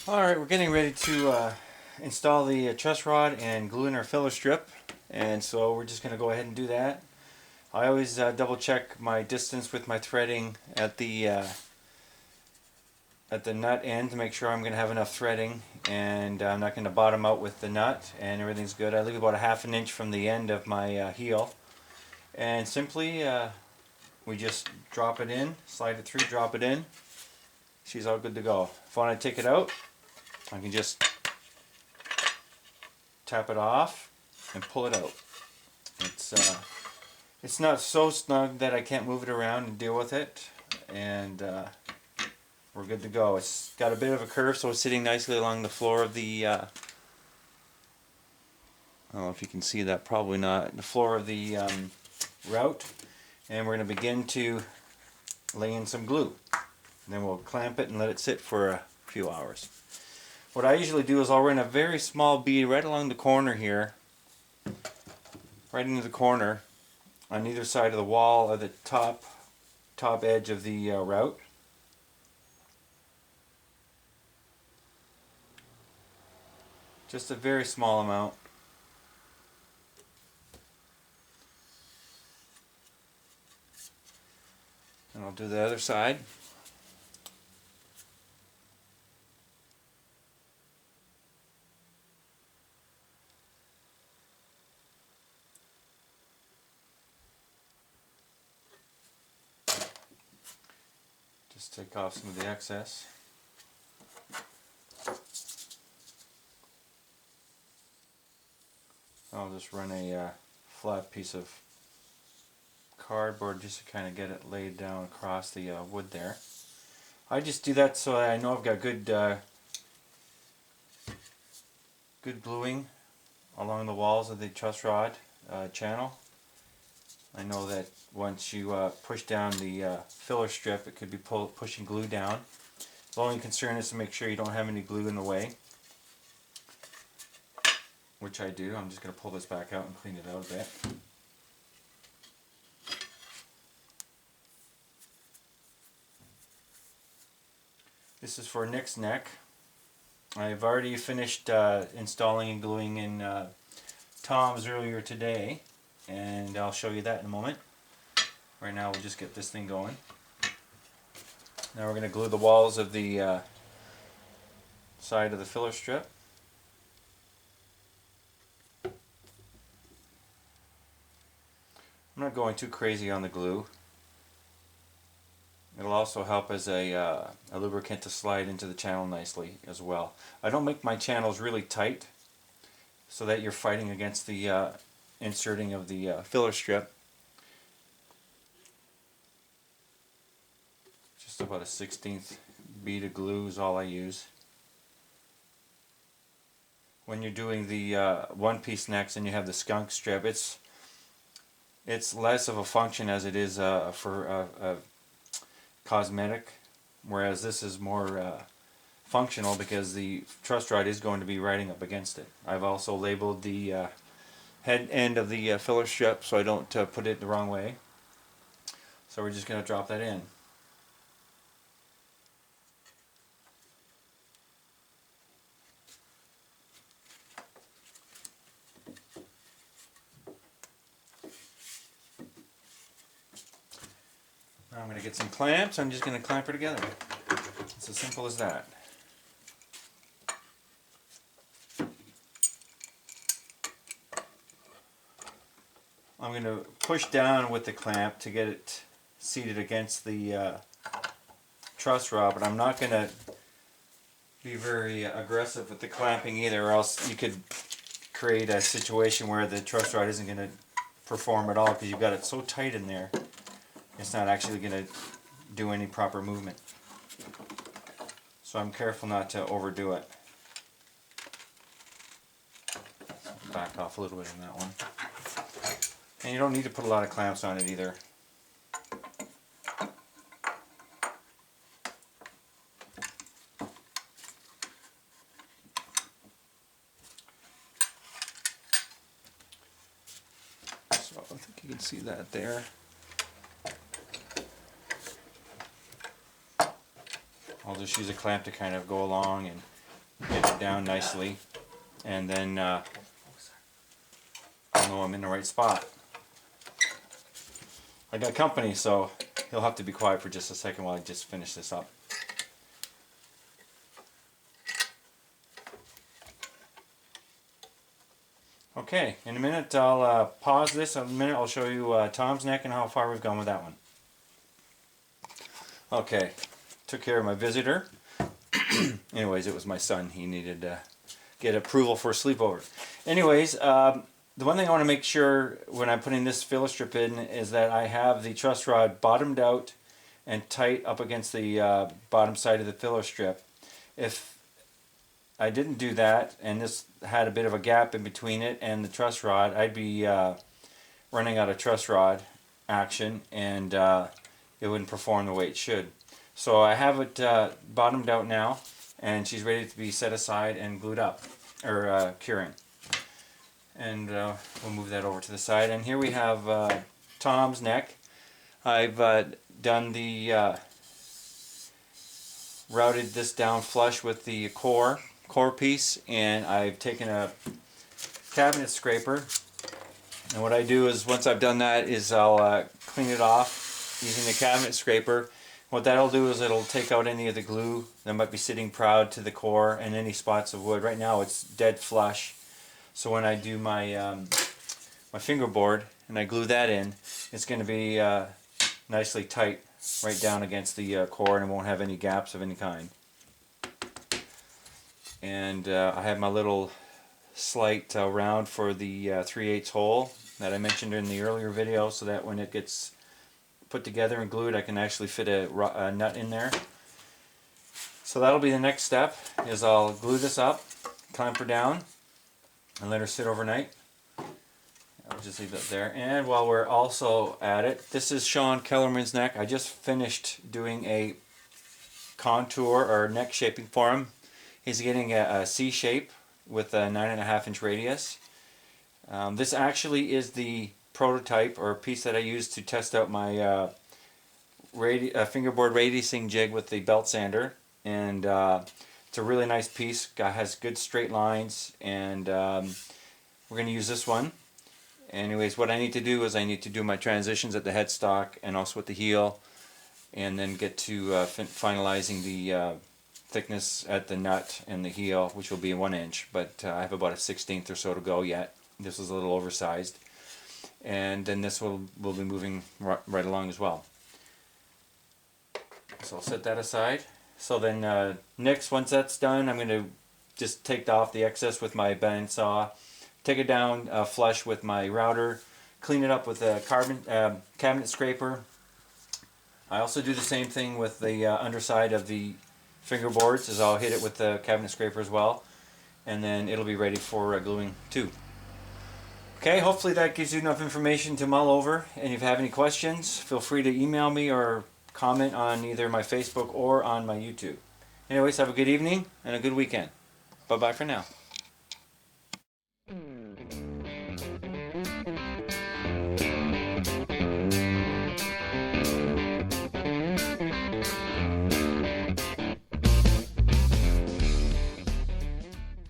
Alright, we're getting ready to install the truss rod and glue in our filler strip, and so we're just going to go ahead and do that. I always double check my distance with my threading at the nut end to make sure I'm going to have enough threading, and I'm not going to bottom out with the nut, and everything's good. I leave about a half an inch from the end of my heel, and simply we just drop it in, slide it through, drop it in. She's all good to go. If I want to take it out, I can just tap it off and pull it out. It's not so snug that I can't move it around and deal with it, and we're good to go. It's got a bit of a curve, so it's sitting nicely along the floor of the I don't know if you can see that, probably not, the floor of the route, and we're going to begin to lay in some glue, and then we'll clamp it and let it sit for a few hours. What I usually do is I'll run a very small bead right along the corner here, right into the corner on either side of the wall or the top edge of the route. Just a very small amount. And I'll do the other side. Just take off some of the excess. I'll just run a flat piece of cardboard just to kind of get it laid down across the wood there. I just do that so I know I've got good gluing along the walls of the truss rod channel. I know that once you push down the filler strip, it could be pushing glue down. The only concern is to make sure you don't have any glue in the way, which I do. I'm just going to pull this back out and clean it out a bit. This is for Nick's neck. I've already finished installing and gluing in Tom's earlier today, and I'll show you that in a moment. Right now we'll just get this thing going. Now we're going to glue the walls of the side of the filler strip. I'm not going too crazy on the glue. It'll also help as a lubricant to slide into the channel nicely as well. I don't make my channels really tight so that you're fighting against the inserting of the filler strip. Just about a 1/16 bead of glue is all I use. When you're doing the one-piece necks and you have the skunk strip, it's less of a function as it is for cosmetic, whereas this is more functional because the truss rod is going to be riding up against it. I've also labeled the head end of the filler strip so I don't put it the wrong way. So we're just going to drop that in. Now I'm going to get some clamps. I'm just going to clamp her together. It's as simple as that. I'm going to push down with the clamp to get it seated against the truss rod, but I'm not going to be very aggressive with the clamping either, or else you could create a situation where the truss rod isn't going to perform at all because you've got it so tight in there. It's not actually going to do any proper movement. So I'm careful not to overdo it. Back off a little bit on that one. And you don't need to put a lot of clamps on it either. So I think you can see that there. I'll just use a clamp to kind of go along and it down nicely, and then I'll know I'm in the right spot. I got company, so he'll have to be quiet for just a second while I just finish this up. Okay, in a minute I'll pause this. In a minute I'll show you Tom's neck and how far we've gone with that one. Okay, took care of my visitor. Anyways, it was my son. He needed to get approval for a sleepover. Anyways, the one thing I want to make sure when I'm putting this filler strip in is that I have the truss rod bottomed out and tight up against the bottom side of the filler strip. If I didn't do that and this had a bit of a gap in between it and the truss rod, I'd be running out of truss rod action, and it wouldn't perform the way it should. So I have it bottomed out now, and she's ready to be set aside and glued up, or curing. And we'll move that over to the side. And here we have Tom's neck. I've done the routed this down flush with the core piece, and I've taken a cabinet scraper, and what I do is once I've done that is I'll clean it off using the cabinet scraper. What that'll do is it'll take out any of the glue that might be sitting proud to the core and any spots of wood. Right now it's dead flush, so when I do my my fingerboard and I glue that in, it's going to be nicely tight right down against the core, and it won't have any gaps of any kind. And I have my little slight round for the 3/8 hole that I mentioned in the earlier video, so that when it gets put together and glued I can actually fit a nut in there. So that'll be the next step, is I'll glue this up, clamp her down, and let her sit overnight. I'll just leave that there. And while we're also at it, this is Sean Kellerman's neck. I just finished doing a contour or neck shaping for him. He's getting a C shape with a 9.5 inch radius. This actually is the prototype or piece that I used to test out my fingerboard radiusing jig with the belt sander, and it's a really nice piece. It has good straight lines, and we're going to use this one. Anyways, what I need to do is I need to do my transitions at the headstock and also at the heel, and then get to finalizing the thickness at the nut and the heel, which will be 1 inch, but I have about a 1/16 or so to go yet. This is a little oversized, and then this will be moving right along as well. So I'll set that aside. So then next, once that's done, I'm going to just take off the excess with my bandsaw, take it down flush with my router, clean it up with a cabinet scraper. I also do the same thing with the underside of the fingerboards, as I'll hit it with the cabinet scraper as well, and then it'll be ready for gluing too. Okay, hopefully that gives you enough information to mull over, and if you have any questions, feel free to email me or comment on either my Facebook or on my YouTube. Anyways, have a good evening and a good weekend. Bye bye for now.